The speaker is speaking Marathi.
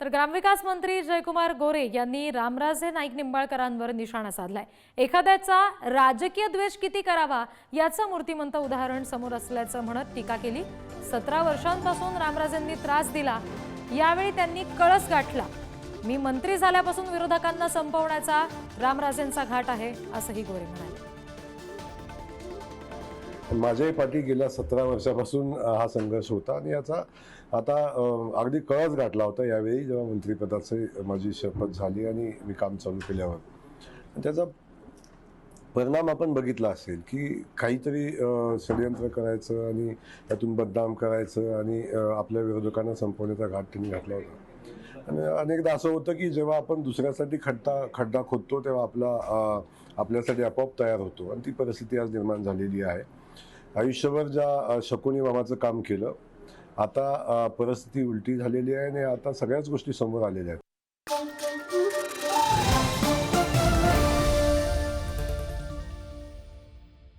तर ग्रामविकास मंत्री जयकुमार गोरे यांनी रामराजे नाईक निंबाळकरांवर निशाणा साधलाय। एखाद्याचा राजकीय द्वेष किती करावा याचं मूर्तिमंत उदाहरण समोर असल्याचं म्हणत टीका केली। 17 वर्षांपासून रामराजेंनी त्रास दिला, यावेळी त्यांनी कळस गाठला। मी मंत्री झाल्यापासून विरोधकांना संपवण्याचा रामराजेंचा घाट आहे असंही गोरे म्हणाले। माझ्याही पाठी गेल्या 17 वर्षापासून हा संघर्ष होता आणि याचा आता अगदी कळस गाठला होता यावेळी जेव्हा मंत्रिपदाची माझी शपथ झाली आणि मी काम चालू केल्यावर। त्याचा परिणाम आपण बघितला असेल की काहीतरी षडयंत्र करायचं आणि त्यातून बदनाम करायचं आणि आपल्या विरोधकांना संपवण्याचा घाट त्यांनी घातला होता। आणि अनेकदा असं होतं की जेव्हा आपण दुसऱ्यासाठी खड्डा खोदतो तेव्हा आपल्यासाठी आपोआप तयार होतो आणि ती परिस्थिती आज निर्माण झालेली आहे। आयुष्यभर ज्या शकुनी मामाचं काम केलं, आता परिस्थिती उलटी झालेली आहे आणि आता सगळ्याच गोष्टी समोर आलेल्या आहेत।